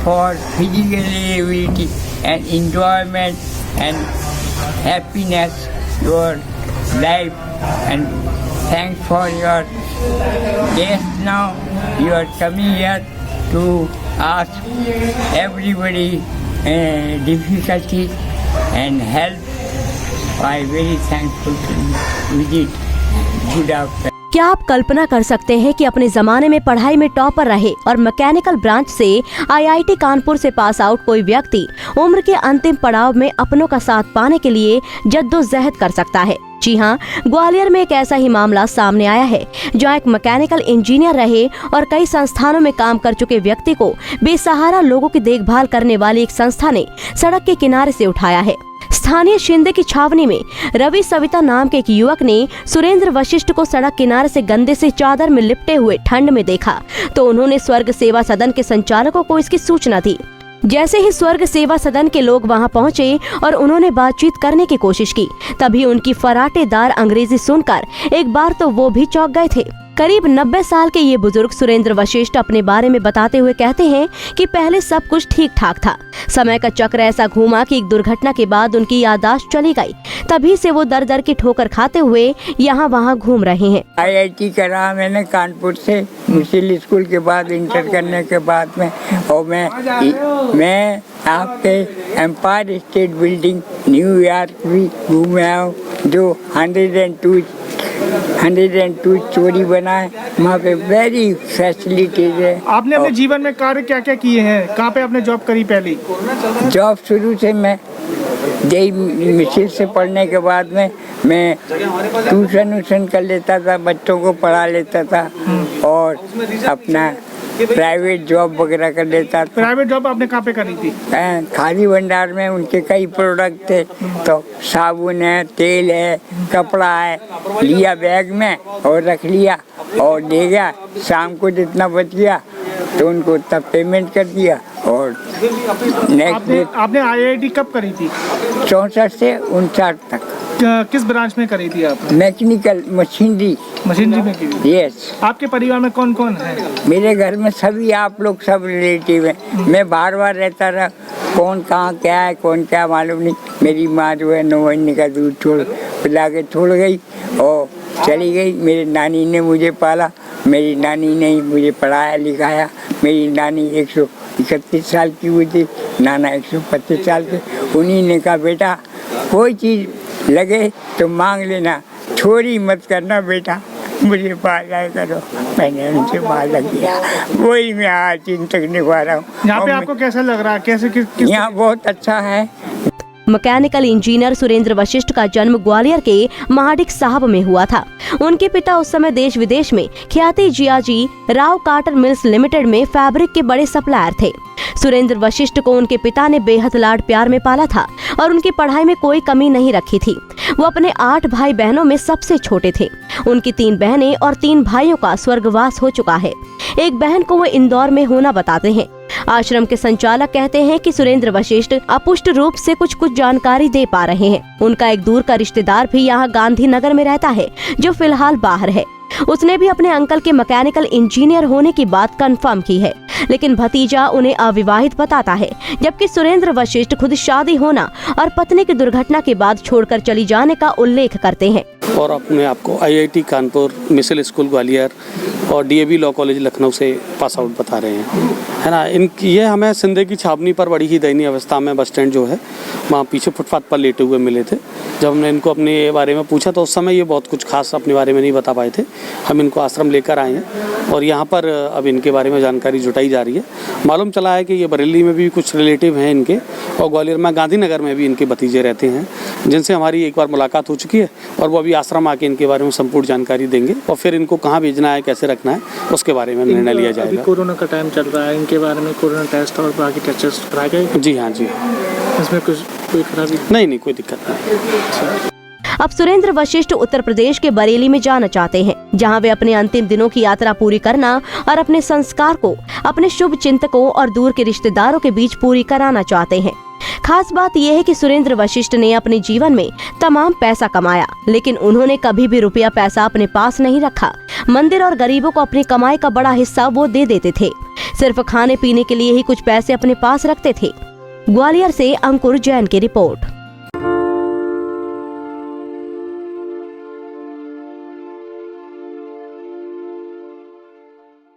for physical ability and enjoyment and happiness your life. And thanks for your guest. Now you are coming here to ask everybody difficulty and help. I very thankful to visit. Good afternoon. क्या आप कल्पना कर सकते हैं कि अपने जमाने में पढ़ाई में टॉपर रहे और मैकेनिकल ब्रांच से आईआईटी कानपुर से पास आउट कोई व्यक्ति उम्र के अंतिम पड़ाव में अपनों का साथ पाने के लिए जद्दोजहद कर सकता है। जी हाँ, ग्वालियर में एक ऐसा ही मामला सामने आया है, जहाँ एक मैकेनिकल इंजीनियर रहे और कई संस्थानों में काम कर चुके व्यक्ति को बेसहारा लोगों की देखभाल करने वाली एक संस्था ने सड़क के किनारे से उठाया है। स्थानीय शिंदे की छावनी में रवि सविता नाम के एक युवक ने सुरेंद्र वशिष्ठ को सड़क किनारे से गंदे से चादर में लिपटे हुए ठंड में देखा तो उन्होंने स्वर्ग सेवा सदन के संचालकों को इसकी सूचना दी। जैसे ही स्वर्ग सेवा सदन के लोग वहां पहुंचे और उन्होंने बातचीत करने की कोशिश की, तभी उनकी फराटेदार अंग्रेजी सुनकर एक बार तो वो भी चौंक गए थे। करीब 90 साल के ये बुजुर्ग सुरेंद्र वशिष्ठ अपने बारे में बताते हुए कहते हैं कि पहले सब कुछ ठीक ठाक था। समय का चक्र ऐसा घूमा कि एक दुर्घटना के बाद उनकी याददाश्त चली गई। तभी से वो दर दर की ठोकर खाते हुए यहाँ वहाँ घूम रहे हैं। आईआईटी करा मैंने कानपुर से, मिडिल स्कूल के बाद इंटर करने के बाद में, और मैं आपके एम्पायर स्टेट बिल्डिंग न्यूयॉर्क भी घूमे आया हूँ, जो 102 स्टोरी बना है। वहाँ पे वेरी फैसिलिटीज है। आपने अपने जीवन में कार्य क्या क्या किए हैं? कहाँ पे आपने जॉब करी? पहली जॉब शुरू से मैं जेई मिसिल से पढ़ने के बाद में मैं ट्यूशन कर लेता था, बच्चों को पढ़ा लेता था और अपना प्राइवेट जॉब वगैरह कर लेता था। प्राइवेट जॉब आपने कहाँ पे करी थी? खादी भंडार में। उनके कई प्रोडक्ट थे, तो साबुन है, तेल है, कपड़ा है, लिया बैग में और रख लिया और दे गया। शाम को जितना बच गया तो उनको तब पेमेंट कर दिया। और नेक्स्ट आपने आईआईटी कब करी थी? 64 से 59 तक। किस ब्रांच में करी थी आप? मैकेनिकल मशीनरी में की थी? यस। आपके परिवार में कौन कौन है? मेरे घर में सभी आप लोग सब रिलेटिव हैं। मैं बार बार रहता रहा, कौन कहाँ क्या है कौन क्या मालूम नहीं। मेरी माँ जो है 9 महीने का दूध पिला के छोड़ गई और चली गई। मेरी नानी ने मुझे पाला, मेरी नानी ने ही मुझे पढ़ाया लिखाया। मेरी नानी 131 साल की हुई थी, नाना 125 साल के। उन्हीं ने कहा बेटा कोई चीज़ लगे तो मांग लेना, चोरी मत करना बेटा, मुझे पाला करो। मैंने उनसे वादा किया, वही मैं आज दिन तक निभा रहा हूँ। यहाँ पे आपको कैसा लग रहा है? कैसे यहाँ बहुत अच्छा है। मैकेनिकल इंजीनियर सुरेंद्र वशिष्ठ का जन्म ग्वालियर के महाडिक साहब में हुआ था। उनके पिता उस समय देश विदेश में ख्याति Jiyaji Rao Cotton Mills Limited में फैब्रिक के बड़े सप्लायर थे। सुरेंद्र वशिष्ठ को उनके पिता ने बेहद लाड प्यार में पाला था और उनकी पढ़ाई में कोई कमी नहीं रखी थी। वो अपने 8 भाई बहनों में सबसे छोटे थे। उनकी 3 बहनें और 3 भाइयों का स्वर्गवास हो चुका है। एक बहन को वो इंदौर में होना बताते हैं। आश्रम के संचालक कहते हैं कि सुरेंद्र वशिष्ठ अपुष्ट रूप से कुछ जानकारी दे पा रहे हैं। उनका एक दूर का रिश्तेदार भी यहाँ गांधीनगर में रहता है, जो फिलहाल बाहर है। उसने भी अपने अंकल के मैकेनिकल इंजीनियर होने की बात कंफर्म की है, लेकिन भतीजा उन्हें अविवाहित बताता है, जबकि सुरेंद्र वशिष्ठ खुद शादी होना और पत्नी की दुर्घटना के बाद छोड़कर चली जाने का उल्लेख करते हैं। और अपने आपको आईआईटी कानपुर, मिसल स्कूल ग्वालियर और डीएवी लॉ कॉलेज लखनऊ से पास आउट बता रहे हैं, है ना। ये हमें सिंधे की छावनी पर बड़ी ही दयनीय अवस्था में बस स्टैंड जो है वहाँ पीछे फुटपाथ पर लेटे हुए मिले थे। जब हमने इनको अपने बारे में पूछा तो उस समय ये बहुत कुछ खास अपने बारे में नहीं बता पाए थे। हम इनको आश्रम लेकर आए हैं और यहाँ पर अब इनके बारे में जानकारी जुटाई जा रही है। मालूम चला है कि ये बरेली में भी कुछ रिलेटिव हैं इनके, और ग्वालियर में गांधीनगर में भी इनके भतीजे रहते हैं, जिनसे हमारी एक बार मुलाकात हो चुकी है और वो अभी आश्रम आके इनके बारे में संपूर्ण जानकारी देंगे और फिर इनको कहाँ भेजना है, कैसे रखना है, उसके बारे में निर्णय लिया जाएगा। अभी कोरोना का टाइम चल रहा है, इनके बारे में कोरोना टेस्ट और बाकी टेस्ट कराए गए? जी हाँ, जी। इसमें कोई खराबी नहीं, कोई दिक्कत नहीं। अब सुरेंद्र वशिष्ठ उत्तर प्रदेश के बरेली में जाना चाहते हैं, जहां वे अपने अंतिम दिनों की यात्रा पूरी करना और अपने संस्कार को अपने शुभ चिंतकों और दूर के रिश्तेदारों के बीच पूरी कराना चाहते हैं। खास बात यह है कि सुरेंद्र वशिष्ठ ने अपने जीवन में तमाम पैसा कमाया, लेकिन उन्होंने कभी भी रुपया पैसा अपने पास नहीं रखा। मंदिर और गरीबों को अपनी कमाई का बड़ा हिस्सा वो दे देते थे। सिर्फ खाने पीने के लिए ही कुछ पैसे अपने पास रखते थे। ग्वालियर से अंकुर जैन की रिपोर्ट।